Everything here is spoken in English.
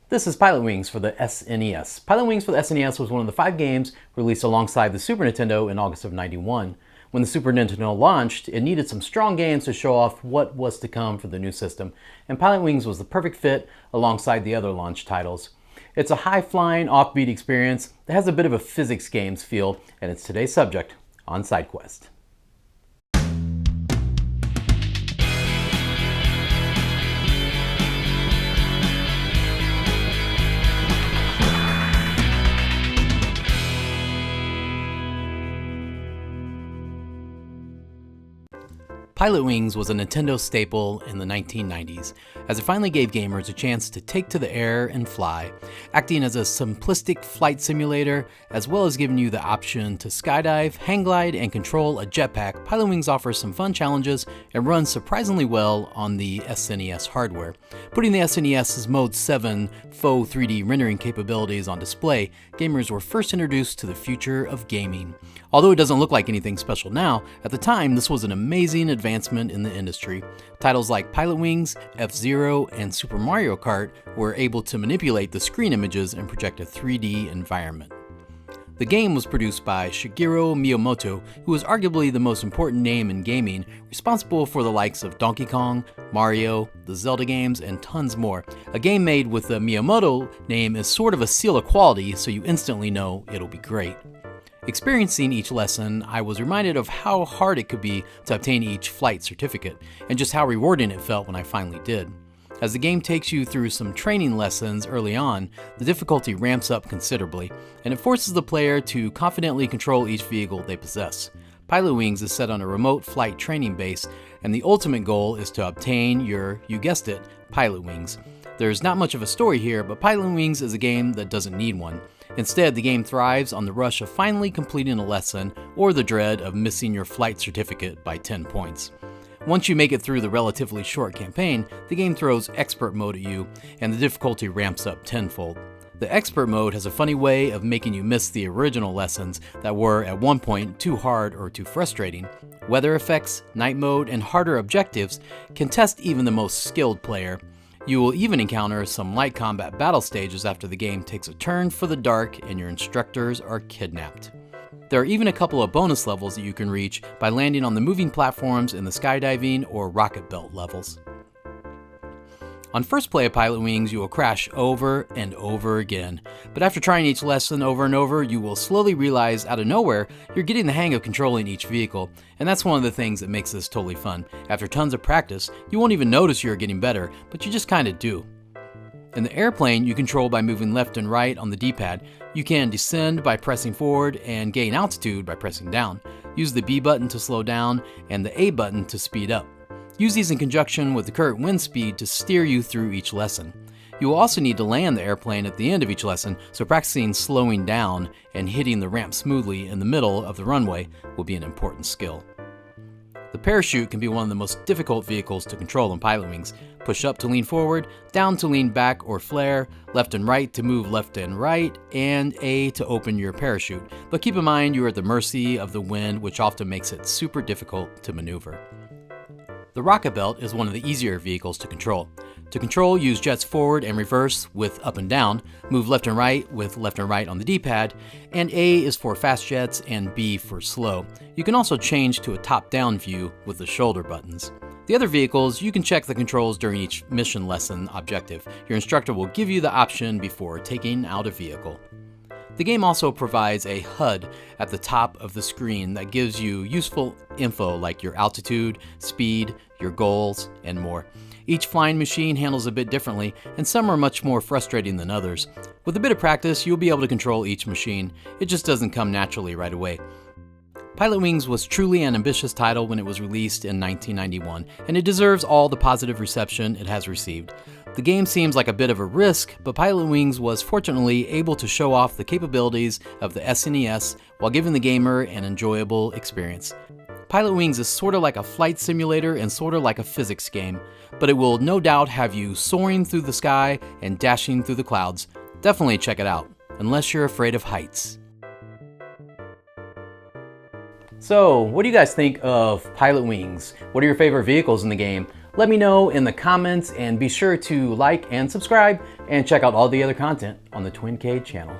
This is Pilotwings for the SNES. Pilotwings for the SNES was one of the 5 games released alongside the Super Nintendo in August of '91. When the Super Nintendo launched, it needed some strong games to show off what was to come for the new system, and Pilotwings was the perfect fit alongside the other launch titles. It's a high-flying, offbeat experience that has a bit of a physics games feel, and it's today's subject on SideQuest. Pilotwings was a Nintendo staple in the 1990s, as it finally gave gamers a chance to take to the air and fly, acting as a simplistic flight simulator, as well as giving you the option to skydive, hang glide, and control a jetpack. Pilotwings offers some fun challenges and runs surprisingly well on the SNES hardware. Putting the SNES's Mode 7 faux 3D rendering capabilities on display, gamers were first introduced to the future of gaming. Although it doesn't look like anything special now, at the time this was an amazing advancement in the industry. Titles like Pilotwings, F-Zero, and Super Mario Kart were able to manipulate the screen images and project a 3D environment. The game was produced by Shigeru Miyamoto, who is arguably the most important name in gaming, responsible for the likes of Donkey Kong, Mario, the Zelda games, and tons more. A game made with the Miyamoto name is sort of a seal of quality, so you instantly know it'll be great. Experiencing each lesson, I was reminded of how hard it could be to obtain each flight certificate, and just how rewarding it felt when I finally did. As the game takes you through some training lessons early on, the difficulty ramps up considerably, and it forces the player to confidently control each vehicle they possess. Pilotwings is set on a remote flight training base, and the ultimate goal is to obtain your, you guessed it, Pilotwings. There's not much of a story here, but Pilotwings is a game that doesn't need one. Instead, the game thrives on the rush of finally completing a lesson or the dread of missing your flight certificate by 10 points. Once you make it through the relatively short campaign, the game throws Expert Mode at you, and the difficulty ramps up tenfold. The Expert Mode has a funny way of making you miss the original lessons that were at one point too hard or too frustrating. Weather effects, night mode, and harder objectives can test even the most skilled player. You will even encounter some light combat battle stages after the game takes a turn for the dark and your instructors are kidnapped. There are even a couple of bonus levels that you can reach by landing on the moving platforms in the skydiving or rocket belt levels. On first play of Pilotwings, you will crash over and over again, but after trying each lesson over and over, you will slowly realize out of nowhere you're getting the hang of controlling each vehicle, and that's one of the things that makes this totally fun. After tons of practice, you won't even notice you're getting better, but you just kinda do. In the airplane, you control by moving left and right on the D-pad. You can descend by pressing forward and gain altitude by pressing down. Use the B button to slow down and the A button to speed up. Use these in conjunction with the current wind speed to steer you through each lesson. You will also need to land the airplane at the end of each lesson, so practicing slowing down and hitting the ramp smoothly in the middle of the runway will be an important skill. The parachute can be one of the most difficult vehicles to control in Pilotwings. Push up to lean forward, down to lean back or flare, left and right to move left and right, and A to open your parachute. But keep in mind you are at the mercy of the wind, which often makes it super difficult to maneuver. The rocket belt is one of the easier vehicles to control. To control, use jets forward and reverse with up and down, move left and right with left and right on the D-pad, and A is for fast jets and B for slow. You can also change to a top-down view with the shoulder buttons. The other vehicles, you can check the controls during each mission lesson objective. Your instructor will give you the option before taking out a vehicle. The game also provides a HUD at the top of the screen that gives you useful info like your altitude, speed, your goals, and more. Each flying machine handles a bit differently, and some are much more frustrating than others. With a bit of practice, you'll be able to control each machine. It just doesn't come naturally right away. Pilotwings was truly an ambitious title when it was released in 1991, and it deserves all the positive reception it has received. The game seems like a bit of a risk, but Pilotwings was fortunately able to show off the capabilities of the SNES while giving the gamer an enjoyable experience. Pilotwings is sorta like a flight simulator and sorta like a physics game, but it will no doubt have you soaring through the sky and dashing through the clouds. Definitely check it out, unless you're afraid of heights. So, what do you guys think of Pilotwings? What are your favorite vehicles in the game? Let me know in the comments, and be sure to like and subscribe and check out all the other content on the Twincade channel.